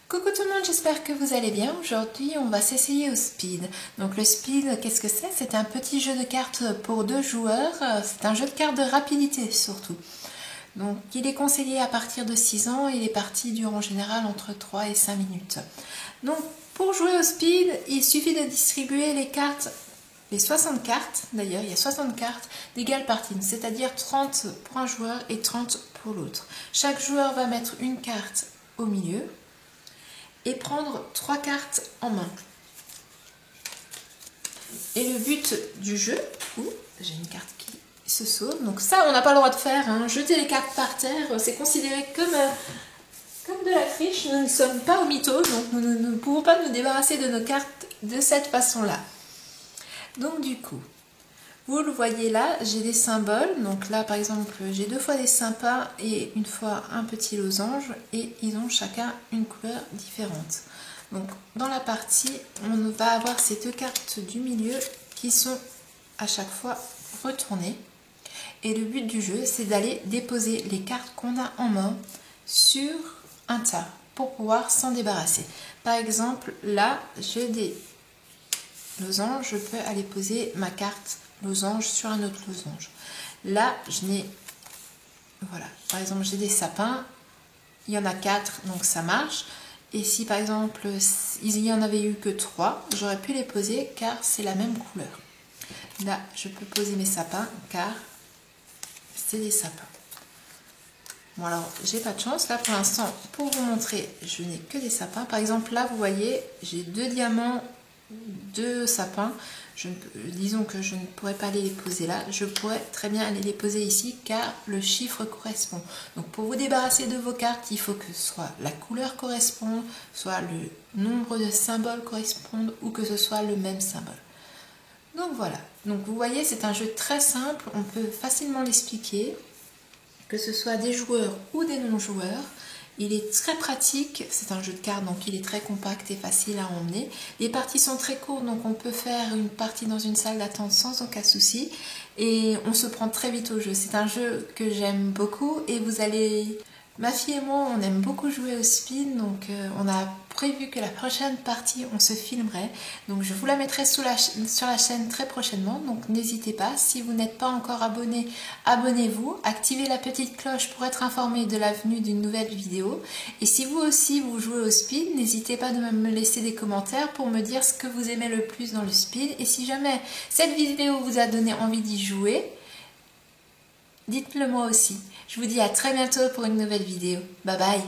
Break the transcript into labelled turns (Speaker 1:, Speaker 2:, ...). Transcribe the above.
Speaker 1: Coucou tout le monde, j'espère que vous allez bien. Aujourd'hui, on va s'essayer au speed. Donc le speed, qu'est-ce que c'est? C'est un petit jeu de cartes pour 2 joueurs. C'est un jeu de cartes de rapidité surtout. Donc il est conseillé à partir de 6 ans et les parties durent en général entre 3 et 5 minutes. Donc pour jouer au speed, il suffit de distribuer les cartes, les 60 cartes, d'ailleurs il y a 60 cartes d'égale partie, c'est-à-dire 30 pour un joueur et 30 pour l'autre. Chaque joueur va mettre une carte au milieu et prendre 3 cartes en main. Et le but du jeu, j'ai une carte qui se sauve, donc ça on n'a pas le droit de faire, hein. Jeter les cartes par terre, c'est considéré comme de la triche. Nous ne sommes pas au mytho, donc nous ne pouvons pas nous débarrasser de nos cartes de cette façon-là. Donc du coup, vous le voyez là, j'ai des symboles. Donc là, par exemple, j'ai 2 fois des sapins et une fois un petit losange. Et ils ont chacun une couleur différente. Donc dans la partie, on va avoir ces 2 cartes du milieu qui sont à chaque fois retournées. Et le but du jeu, c'est d'aller déposer les cartes qu'on a en main sur un tas pour pouvoir s'en débarrasser. Par exemple, là, j'ai des losanges. Je peux aller poser ma carte losange sur un autre losange. Là, je n'ai... Voilà. Par exemple, j'ai des sapins. Il y en a 4, donc ça marche. Et si, par exemple, il n'y en avait eu que 3, j'aurais pu les poser car c'est la même couleur. Là, je peux poser mes sapins car c'est des sapins. Bon, alors, j'ai pas de chance. Là, pour l'instant, pour vous montrer, je n'ai que des sapins. Par exemple, là, vous voyez, j'ai 2 diamants, 2 sapins. Disons que je ne pourrais pas aller les poser là, je pourrais très bien aller les poser ici car le chiffre correspond. Donc pour vous débarrasser de vos cartes, il faut que soit la couleur corresponde, soit le nombre de symboles correspondent ou que ce soit le même symbole. Donc voilà, donc vous voyez c'est un jeu très simple, on peut facilement l'expliquer, que ce soit des joueurs ou des non-joueurs. Il est très pratique, c'est un jeu de cartes donc il est très compact et facile à emmener. Les parties sont très courtes donc on peut faire une partie dans une salle d'attente sans aucun souci. Et on se prend très vite au jeu. C'est un jeu que j'aime beaucoup et vous allez... Ma fille et moi on aime beaucoup jouer au speed donc on a prévu que la prochaine partie on se filmerait. Donc je vous la mettrai sur la chaîne très prochainement. Donc n'hésitez pas, si vous n'êtes pas encore abonné, abonnez-vous. Activez la petite cloche pour être informé de la venue d'une nouvelle vidéo. Et si vous aussi vous jouez au speed, n'hésitez pas de me laisser des commentaires pour me dire ce que vous aimez le plus dans le speed. Et si jamais cette vidéo vous a donné envie d'y jouer, dites-le moi aussi. Je vous dis à très bientôt pour une nouvelle vidéo. Bye bye!